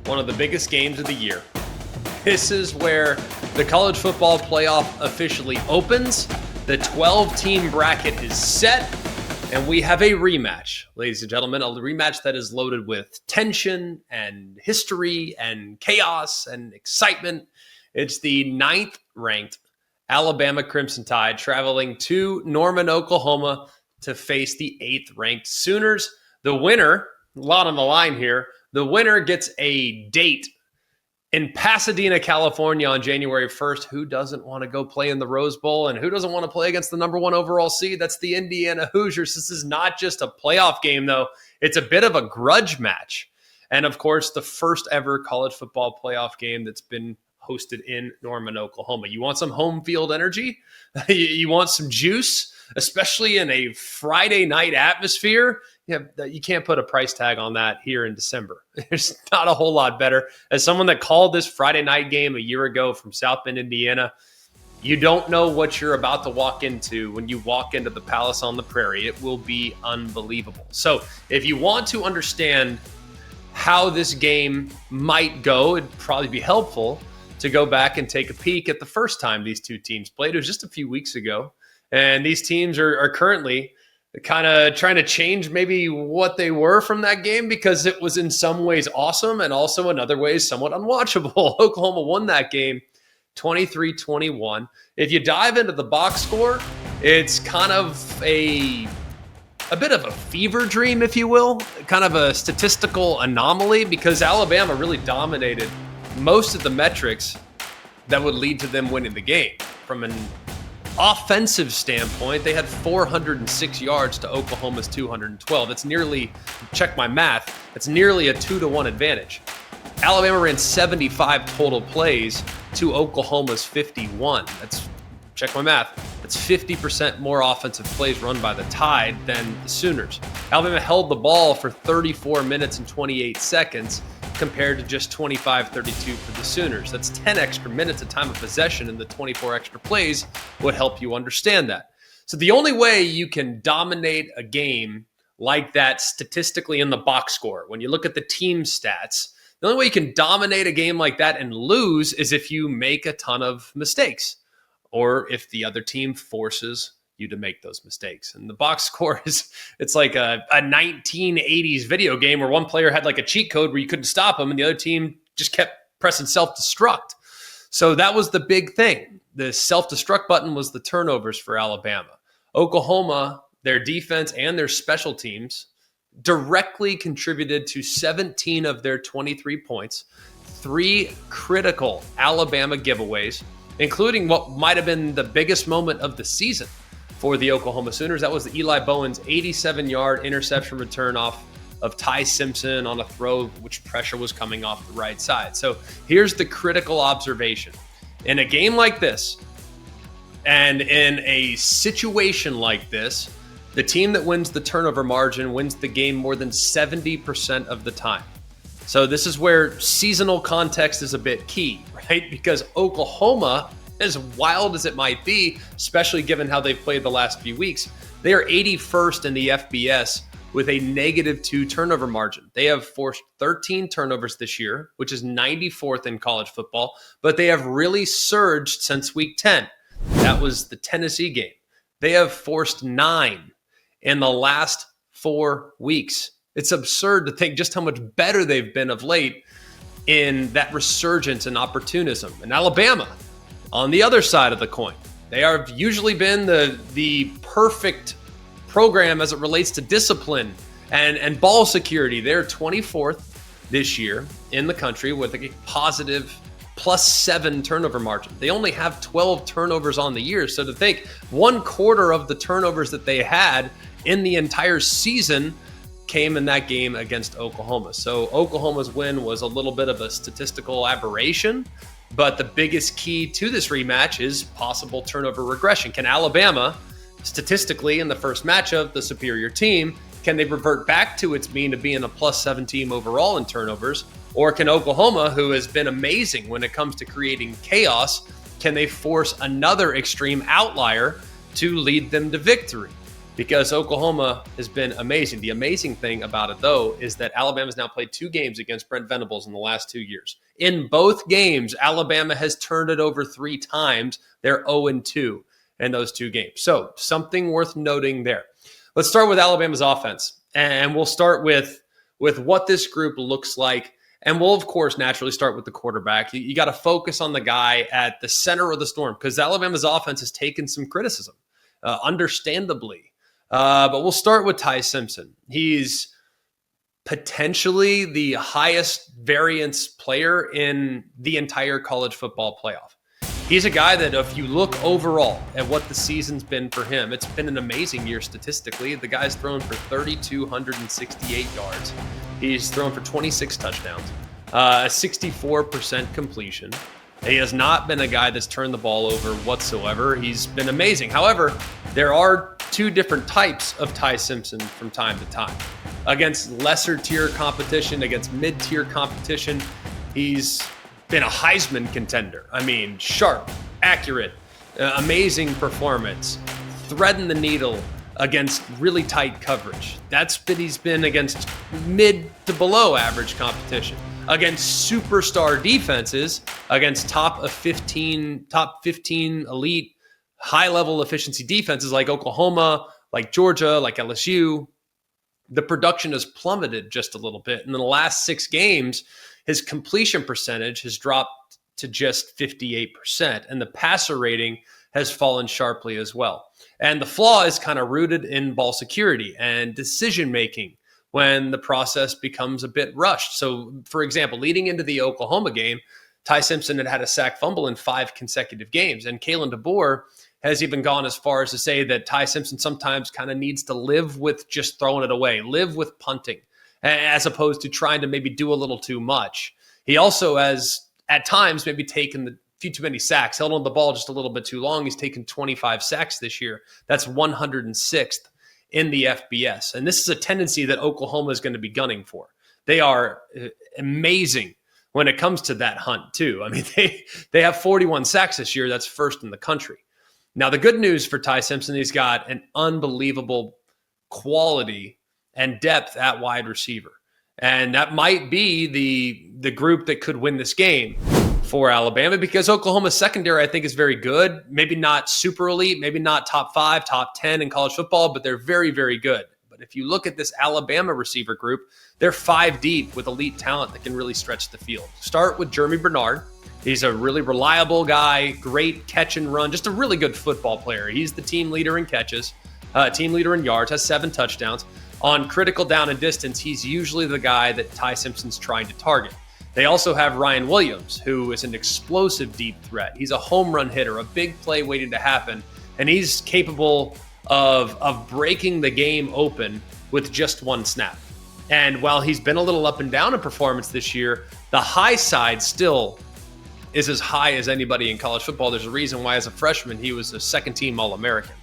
one of the biggest games of the year. This is where the college football playoff officially opens. The 12-team bracket is set, and we have a rematch, ladies and gentlemen, a rematch that is loaded with tension and history and chaos and excitement. It's the 9th-ranked Alabama Crimson Tide traveling to Norman, Oklahoma to face the 8th-ranked Sooners. The winner, a lot on the line here, the winner gets a date in Pasadena, California on January 1st. Who doesn't want to go play in the Rose Bowl, and who doesn't want to play against the number 1 overall seed? That's the Indiana Hoosiers. This is not just a playoff game, though. It's a bit of a grudge match. And, of course, the first ever college football playoff game that's been hosted in Norman, Oklahoma. You want some home field energy? You want some juice, especially in a Friday night atmosphere? You can't put a price tag on that here in December. There's not a whole lot better. As someone that called this Friday night game a year ago from South Bend, Indiana, you don't know what you're about to walk into when you walk into the Palace on the Prairie. It will be unbelievable. So if you want to understand how this game might go, it'd probably be helpful to go back and take a peek at the first time these two teams played. It was just a few weeks ago. And these teams are currently kind of trying to change maybe what they were from that game, because it was in some ways awesome and also in other ways somewhat unwatchable. Oklahoma won that game 23-21. If you dive into the box score, it's kind of a bit of a fever dream, if you will, kind of a statistical anomaly, because Alabama really dominated most of the metrics that would lead to them winning the game. From an offensive standpoint, they had 406 yards to Oklahoma's 212. That's nearly, check my math, that's nearly a 2-to-1 advantage. Alabama ran 75 total plays to Oklahoma's 51. That's, check my math, that's 50% more offensive plays run by the Tide than the Sooners. Alabama held the ball for 34 minutes and 28 seconds compared to just 25-32 for the Sooners. That's 10 extra minutes of time of possession, and the 24 extra plays would help you understand that. So the only way you can dominate a game like that statistically in the box score, when you look at the team stats, the only way you can dominate a game like that and lose is if you make a ton of mistakes, or if the other team forces you to make those mistakes. And the box score it's like a 1980s video game where one player had like a cheat code where you couldn't stop them and the other team just kept pressing self-destruct. So that was the big thing. The self-destruct button was the turnovers for Alabama. Oklahoma, their defense and their special teams directly contributed to 17 of their 23 points, 3 critical Alabama giveaways, including what might have been the biggest moment of the season for the Oklahoma Sooners. That was the Eli Bowens 87-yard interception return off of Ty Simpson on a throw, which pressure was coming off the right side. So here's the critical observation. In a game like this, and in a situation like this, the team that wins the turnover margin wins the game more than 70% of the time. So this is where seasonal context is a bit key, right? Because Oklahoma, as wild as it might be, especially given how they've played the last few weeks, they are 81st in the FBS with a -2 turnover margin. They have forced 13 turnovers this year, which is 94th in college football, but they have really surged since week 10. That was the Tennessee game. They have forced 9 in the last 4 weeks. It's absurd to think just how much better they've been of late in that resurgence and opportunism. And Alabama, on the other side of the coin, they have usually been the perfect program as it relates to discipline and ball security. They're 24th this year in the country with a positive +7 turnover margin. They only have 12 turnovers on the year. So to think 1/4 of the turnovers that they had in the entire season came in that game against Oklahoma. So Oklahoma's win was a little bit of a statistical aberration, but the biggest key to this rematch is possible turnover regression. Can Alabama, statistically in the first matchup, the superior team, can they revert back to its mean of being a +7 team overall in turnovers? Or can Oklahoma, who has been amazing when it comes to creating chaos, can they force another extreme outlier to lead them to victory? because Oklahoma has been amazing. The amazing thing about it, though, is that Alabama's now played 2 games against Brent Venables in the last 2 years. In both games, Alabama has turned it over 3 times. They're 0-2 in those 2 games. So something worth noting there. Let's start with Alabama's offense, and we'll start with what this group looks like. And we'll, of course, naturally start with the quarterback. You got to focus on the guy at the center of the storm because Alabama's offense has taken some criticism, understandably. But we'll start with Ty Simpson. He's potentially the highest variance player in the entire college football playoff. He's a guy that if you look overall at what the season's been for him, it's been an amazing year statistically. The guy's thrown for 3,268 yards. He's thrown for 26 touchdowns, a 64% completion. He has not been a guy that's turned the ball over whatsoever. He's been amazing. However, there are 2 different types of Ty Simpson from time to time. Against lesser tier competition, against mid-tier competition, he's been a Heisman contender. I mean, sharp, accurate, amazing performance, threading the needle against really tight coverage. That's what he's been against mid to below average competition. Against superstar defenses, against top 15 elite, high-level efficiency defenses like Oklahoma, like Georgia, like LSU, the production has plummeted just a little bit. And in the last 6 games, his completion percentage has dropped to just 58%, and the passer rating has fallen sharply as well. And the flaw is kind of rooted in ball security and decision-making when the process becomes a bit rushed. So, for example, leading into the Oklahoma game, Ty Simpson had a sack fumble in 5 consecutive games, and Kalen DeBoer has even gone as far as to say that Ty Simpson sometimes kind of needs to live with just throwing it away, live with punting, as opposed to trying to maybe do a little too much. He also has, at times, maybe taken a few too many sacks, held on the ball just a little bit too long. He's taken 25 sacks this year. That's 106th in the FBS. And this is a tendency that Oklahoma is going to be gunning for. They are amazing when it comes to that hunt, too. I mean, they have 41 sacks this year. That's first in the country. Now, the good news for Ty Simpson, he's got an unbelievable quality and depth at wide receiver. And that might be the group that could win this game for Alabama because Oklahoma's secondary, I think, is very good. Maybe not super elite, maybe not top 5, top 10 in college football, but they're very, very good. But if you look at this Alabama receiver group, they're 5 deep with elite talent that can really stretch the field. Start with Jeremy Bernard. He's a really reliable guy, great catch and run, just a really good football player. He's the team leader in catches, team leader in yards, has 7 touchdowns. On critical down and distance, he's usually the guy that Ty Simpson's trying to target. They also have Ryan Williams, who is an explosive deep threat. He's a home run hitter, a big play waiting to happen, and he's capable of breaking the game open with just 1 snap. And while he's been a little up and down in performance this year, the high side still is as high as anybody in college football. There's a reason why as a freshman, he was a second-team All-American.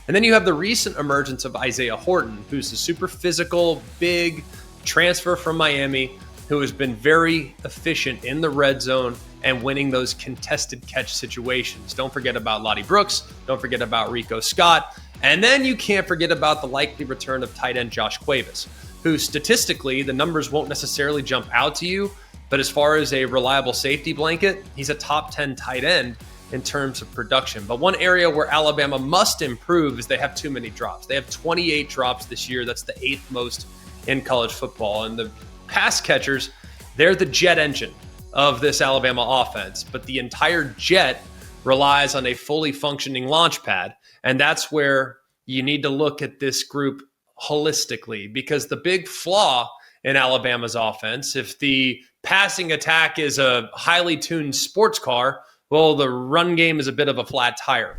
And then you have the recent emergence of Isaiah Horton, who's a super physical, big transfer from Miami, who has been very efficient in the red zone and winning those contested catch situations. Don't forget about Lottie Brooks. Don't forget about Rico Scott. And then you can't forget about the likely return of tight end Josh Cuevas, who statistically, the numbers won't necessarily jump out to you, but as far as a reliable safety blanket, he's a top 10 tight end in terms of production. But one area where Alabama must improve is they have too many drops. They have 28 drops this year. That's the 8th most in college football. And the pass catchers, they're the jet engine of this Alabama offense. But the entire jet relies on a fully functioning launch pad. And that's where you need to look at this group holistically, because the big flaw in Alabama's offense, if the passing attack is a highly tuned sports car, well, the run game is a bit of a flat tire.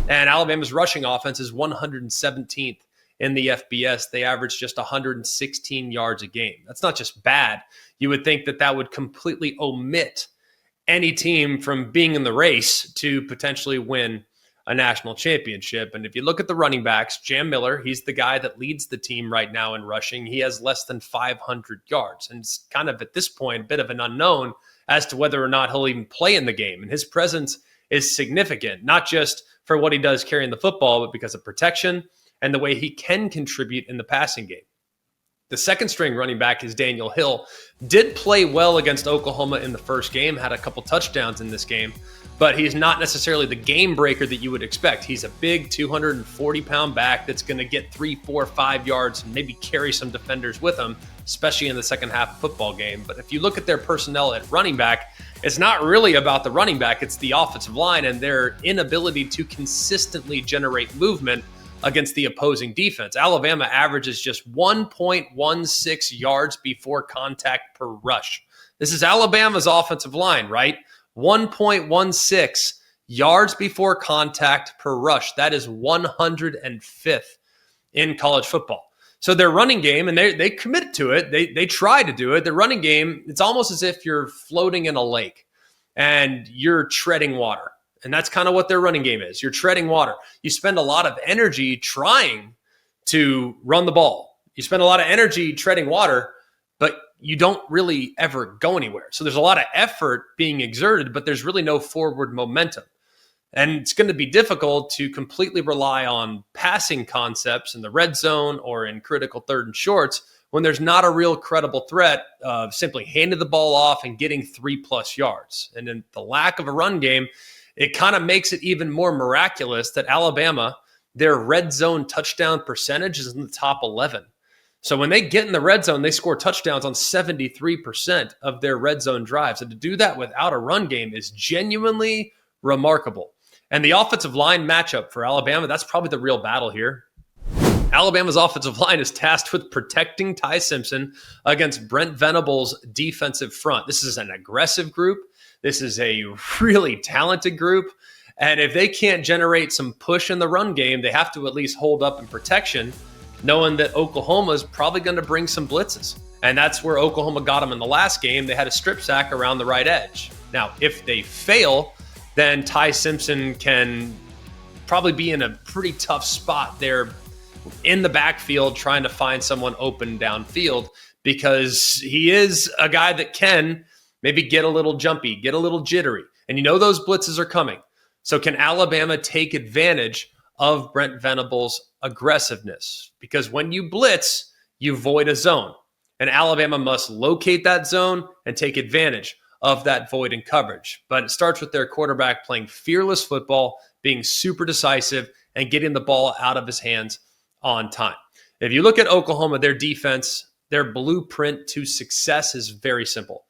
And Alabama's rushing offense is 117th in the FBS. They average just 116 yards a game. That's not just bad. You would think that that would completely omit any team from being in the race to potentially win a national championship. And if you look at the running backs, Jam Miller, he's the guy that leads the team right now in rushing. He has less than 500 yards. And it's kind of at this point a bit of an unknown as to whether or not he'll even play in the game. And his presence is significant, not just for what he does carrying the football, but because of protection and the way he can contribute in the passing game. The second string running back is Daniel Hill. Did play well against Oklahoma in the first game, had a couple touchdowns in this game, but he's not necessarily the game breaker that you would expect. He's a big 240-pound back that's going to get 3, 4, 5 yards and maybe carry some defenders with him, especially in the second half of the football game. But if you look at their personnel at running back, it's not really about the running back, it's the offensive line and their inability to consistently generate movement against the opposing defense. Alabama averages just 1.16 yards before contact per rush. This is Alabama's offensive line, right? 1.16 yards before contact per rush. That is 105th in college football. So their running game, and they commit to it, they try to do it. Their running game, it's almost as if you're floating in a lake and you're treading water. And that's kind of what their running game is. You're treading water. You spend a lot of energy trying to run the ball. You spend a lot of energy treading water, but you don't really ever go anywhere. So there's a lot of effort being exerted, but there's really no forward momentum. And it's going to be difficult to completely rely on passing concepts in the red zone or in critical third and shorts when there's not a real credible threat of simply handing the ball off and getting 3+ yards. And in the lack of a run game, it kind of makes it even more miraculous that Alabama, their red zone touchdown percentage is in the top 11. So when they get in the red zone, they score touchdowns on 73% of their red zone drives. And to do that without a run game is genuinely remarkable. And the offensive line matchup for Alabama, that's probably the real battle here. Alabama's offensive line is tasked with protecting Ty Simpson against Brent Venables' defensive front. This is an aggressive group. This is a really talented group. And if they can't generate some push in the run game, they have to at least hold up in protection, knowing that Oklahoma is probably going to bring some blitzes. And that's where Oklahoma got them in the last game. They had a strip sack around the right edge. Now, if they fail, then Ty Simpson can probably be in a pretty tough spot there in the backfield trying to find someone open downfield, because he is a guy that can maybe get a little jumpy, get a little jittery. And you know those blitzes are coming. So can Alabama take advantage of Brent Venables' aggressiveness? Because when you blitz, you void a zone. And Alabama must locate that zone and take advantage of that void in coverage. But it starts with their quarterback playing fearless football, being super decisive, and getting the ball out of his hands on time. If you look at Oklahoma, their defense, their blueprint to success is very simple.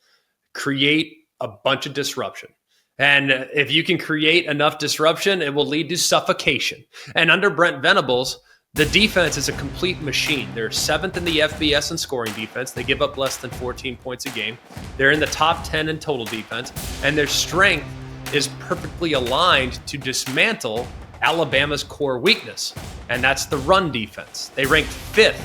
Create a bunch of disruption. And if you can create enough disruption, it will lead to suffocation. And under Brent Venables, the defense is a complete machine. They're 7th in the FBS in scoring defense. They give up less than 14 points a game. They're in the top 10 in total defense. And their strength is perfectly aligned to dismantle Alabama's core weakness. And that's the run defense. They rank 5th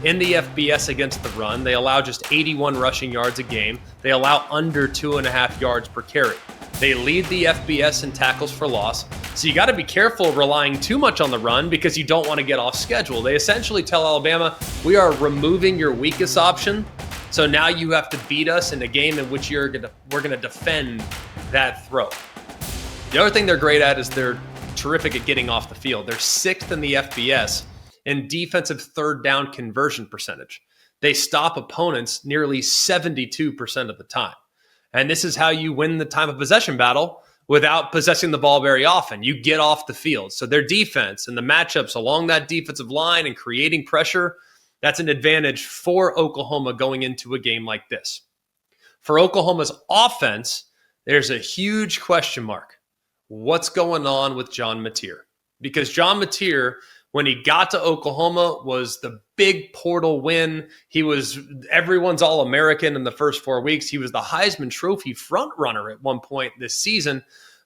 in the FBS against the run. They allow just 81 rushing yards a game. They allow under 2.5 yards per carry. They lead the FBS in tackles for loss. So you got to be careful relying too much on the run because you don't want to get off schedule. They essentially tell Alabama, we are removing your weakest option. So now you have to beat us in a game in which we're going to defend that throw. The other thing they're great at is they're terrific at getting off the field. They're 6th in the FBS in defensive third down conversion percentage. They stop opponents nearly 72% of the time. And this is how you win the time of possession battle without possessing the ball very often. You get off the field. So their defense and the matchups along that defensive line and creating pressure, that's an advantage for Oklahoma going into a game like this. For Oklahoma's offense, there's a huge question mark. What's going on with John Mateer? Because John Mateer, when he got to Oklahoma, was the big portal win. He was everyone's All-American in the first 4 weeks. He was the Heisman Trophy frontrunner at one point this season,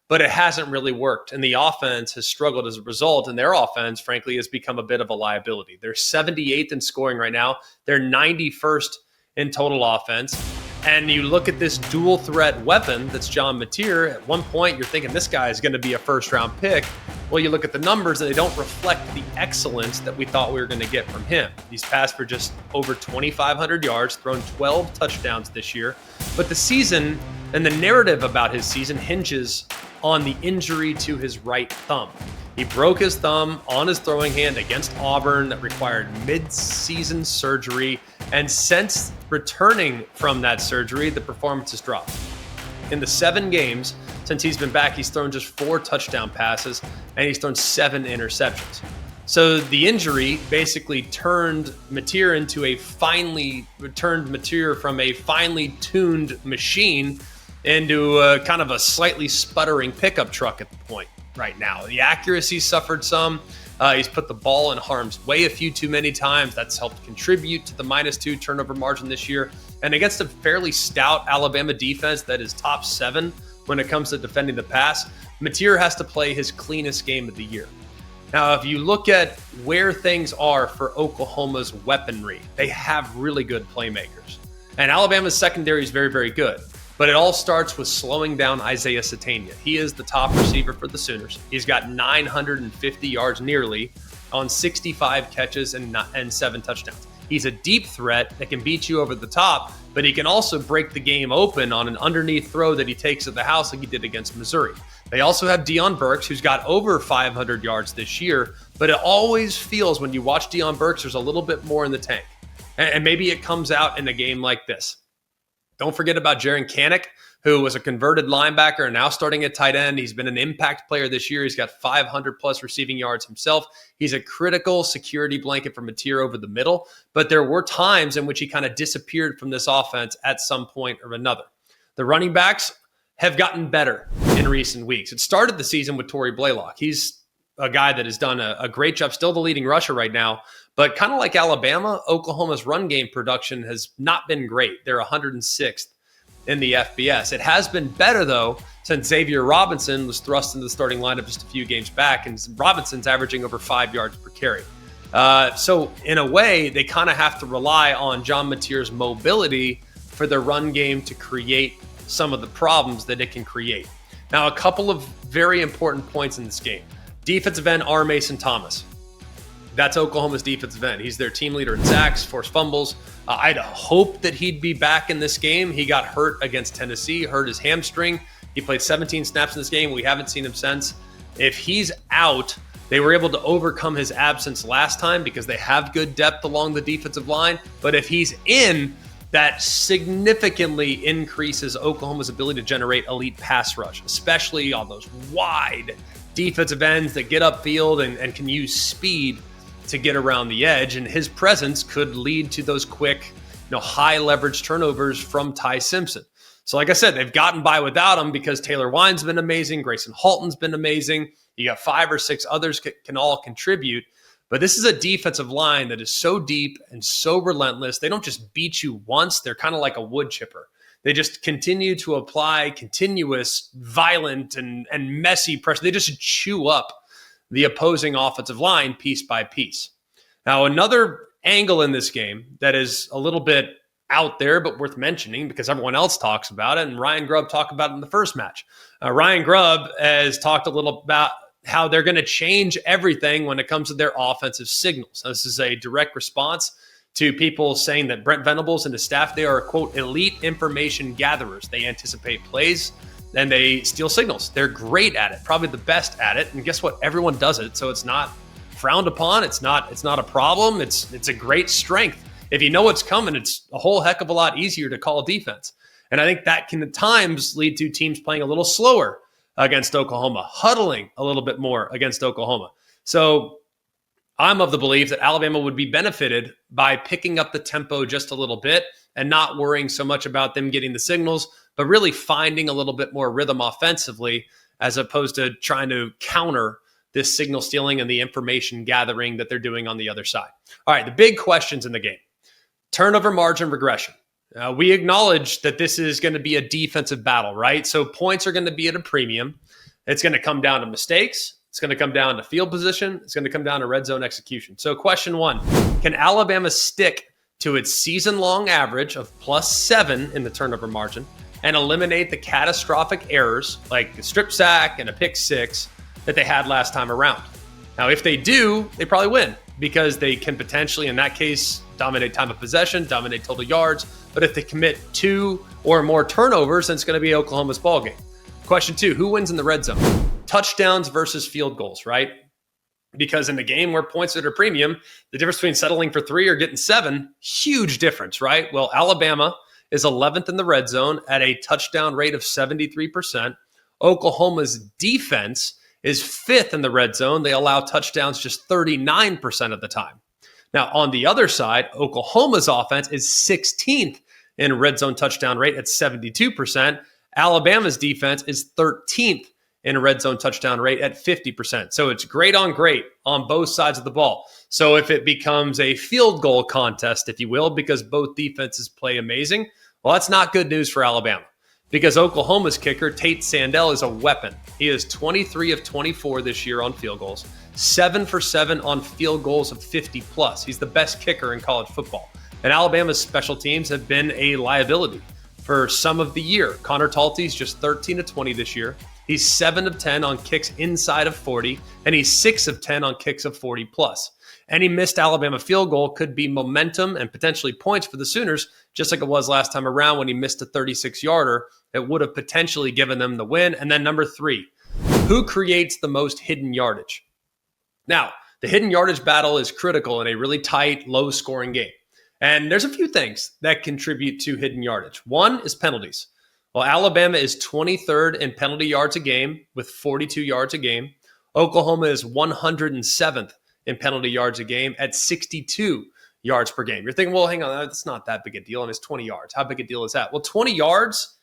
but it hasn't really worked. And the offense has struggled as a result. And their offense, frankly, has become a bit of a liability. They're 78th in scoring right now. They're 91st in total offense. And you look at this dual threat weapon that's John Mateer. At one point, you're thinking this guy is going to be a first-round pick. Well, you look at the numbers, and they don't reflect the excellence that we thought we were going to get from him. He's passed for just over 2,500 yards, thrown 12 touchdowns this year. But the season and the narrative about his season hinges on the injury to his right thumb. He broke his thumb on his throwing hand against Auburn that required mid-season surgery. And since returning from that surgery, the performance has dropped. In the 7 games since he's been back, he's thrown just 4 touchdown passes and he's thrown 7 interceptions. So the injury basically turned Mateer from a finely tuned machine into kind of a slightly sputtering pickup truck at the point right now. The accuracy suffered some. He's put the ball in harm's way a few too many times. That's helped contribute to the -2 turnover margin this year. And against a fairly stout Alabama defense that is top 7 when it comes to defending the pass, Mateer has to play his cleanest game of the year. Now, if you look at where things are for Oklahoma's weaponry, they have really good playmakers. And Alabama's secondary is very, very good. But it all starts with slowing down Isaiah Satania. He is the top receiver for the Sooners. He's got 950 yards nearly on 65 catches and 7 touchdowns. He's a deep threat that can beat you over the top, but he can also break the game open on an underneath throw that he takes at the house like he did against Missouri. They also have Deion Burks, who's got over 500 yards this year, but it always feels when you watch Deion Burks, there's a little bit more in the tank. And maybe it comes out in a game like this. Don't forget about Jaren Kanak, who was a converted linebacker and now starting at tight end. He's been an impact player this year. He's got 500-plus receiving yards himself. He's a critical security blanket for Mateer over the middle, but there were times in which he kind of disappeared from this offense at some point or another. The running backs have gotten better in recent weeks. It started the season with Torrey Blaylock. He's a guy that has done a great job, still the leading rusher right now, but kind of like Alabama, Oklahoma's run game production has not been great. They're 106th in the FBS. It has been better, though, since Xavier Robinson was thrust into the starting lineup just a few games back, and Robinson's averaging over 5 yards per carry. So in a way, they kind of have to rely on John Mateer's mobility for their run game to create some of the problems that it can create. Now, a couple of very important points in this game. Defensive end R. Mason Thomas. That's Oklahoma's defensive end. He's their team leader in sacks, forced fumbles. I'd hope that he'd be back in this game. He got hurt against Tennessee, hurt his hamstring. He played 17 snaps in this game. We haven't seen him since. If he's out, they were able to overcome his absence last time because they have good depth along the defensive line. But if he's in, that significantly increases Oklahoma's ability to generate elite pass rush, especially on those wide defensive ends that get upfield and can use speed to get around the edge, and his presence could lead to those quick, high leverage turnovers from Ty Simpson. So like I said, they've gotten by without him because Taylor Wine's been amazing. Grayson Halton's been amazing. You got 5 or 6 others can all contribute, but this is a defensive line that is so deep and so relentless. They don't just beat you once. They're kind of like a wood chipper. They just continue to apply continuous, violent, and messy pressure. They just chew up the opposing offensive line piece by piece. Now, another angle in this game that is a little bit out there, but worth mentioning because everyone else talks about it, and Ryan Grubb talked about it in the first match. Ryan Grubb has talked a little about how they're going to change everything when it comes to their offensive signals. Now, this is a direct response to people saying that Brent Venables and his staff, they are, quote, elite information gatherers. They anticipate plays and they steal signals. They're great at it, probably the best at it. And guess what? Everyone does it. So it's not frowned upon. It's not a problem. It's a great strength. If you know what's coming, it's a whole heck of a lot easier to call defense. And I think that can at times lead to teams playing a little slower against Oklahoma, huddling a little bit more against Oklahoma. So I'm of the belief that Alabama would be benefited by picking up the tempo just a little bit and not worrying so much about them getting the signals, but really finding a little bit more rhythm offensively as opposed to trying to counter this signal stealing and the information gathering that they're doing on the other side. All right, the big questions in the game. Turnover margin regression. We acknowledge that this is going to be a defensive battle, right? So points are going to be at a premium. It's going to come down to mistakes. It's going to come down to field position. It's going to come down to red zone execution. So question 1, can Alabama stick to its season-long average of +7 in the turnover margin and eliminate the catastrophic errors like the strip sack and a pick 6 that they had last time around? Now, if they do, they probably win because they can potentially, in that case, dominate time of possession, dominate total yards. But if they commit 2 or more turnovers, then it's going to be Oklahoma's ballgame. Question 2, who wins in the red zone? Touchdowns versus field goals, right? because in a game where points are at a premium, the difference between settling for 3 or getting 7, huge difference, right? Well, Alabama is 11th in the red zone at a touchdown rate of 73%. Oklahoma's defense is 5th in the red zone. They allow touchdowns just 39% of the time. Now, on the other side, Oklahoma's offense is 16th in red zone touchdown rate at 72%. Alabama's defense is 13th in red zone touchdown rate at 50%. So it's great on both sides of the ball. So if it becomes a field goal contest, if you will, because both defenses play amazing, well, that's not good news for Alabama, because Oklahoma's kicker, Tate Sandell, is a weapon. He is 23 of 24 this year on field goals, 7 for 7 on field goals of 50 plus. He's the best kicker in college football. And Alabama's special teams have been a liability for some of the year. Connor Talty's just 13 of 20 this year. He's 7 of 10 on kicks inside of 40, and he's 6 of 10 on kicks of 40 plus. Any missed Alabama field goal could be momentum and potentially points for the Sooners, just like it was last time around when he missed a 36-yarder. It would have potentially given them the win. And then number 3, who creates the most hidden yardage? Now, the hidden yardage battle is critical in a really tight, low-scoring game. And there's a few things that contribute to hidden yardage. One is penalties. Well, Alabama is 23rd in penalty yards a game with 42 yards a game. Oklahoma is 107th in penalty yards a game at 62 yards per game. You're thinking, well, hang on, that's not that big a deal, and it's 20 yards. How big a deal is that? Well, 20 yards,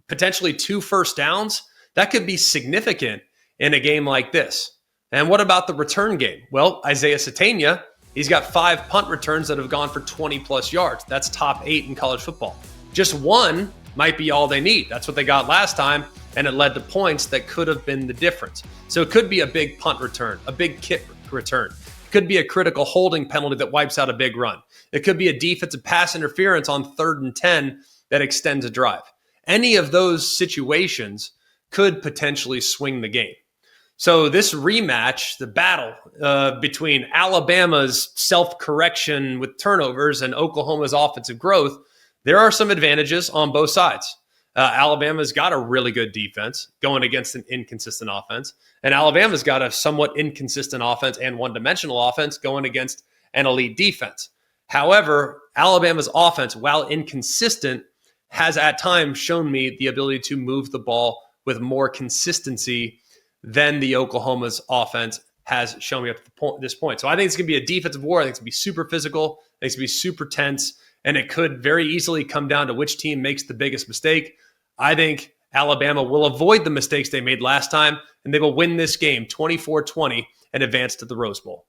potentially 2 first downs, that could be significant in a game like this. And what about the return game? Well, Isaiah Satania, he's got 5 punt returns that have gone for 20-plus yards. That's top 8 in college football. Just one might be all they need. That's what they got last time, and it led to points that could have been the difference. So it could be a big punt return, a big kick return. It could be a critical holding penalty that wipes out a big run. It could be a defensive pass interference on 3rd and 10 that extends a drive. Any of those situations could potentially swing the game. So this rematch, the battle between Alabama's self-correction with turnovers and Oklahoma's offensive growth, there are some advantages on both sides. Alabama's got a really good defense going against an inconsistent offense, and Alabama's got a somewhat inconsistent offense and one-dimensional offense going against an elite defense. However, Alabama's offense, while inconsistent, has at times shown me the ability to move the ball with more consistency than the Oklahoma's offense has shown me up to this point. So I think it's going to be a defensive war. I think it's going to be super physical. I think it's going to be super tense. And it could very easily come down to which team makes the biggest mistake. I think Alabama will avoid the mistakes they made last time, and they will win this game 24-20 and advance to the Rose Bowl.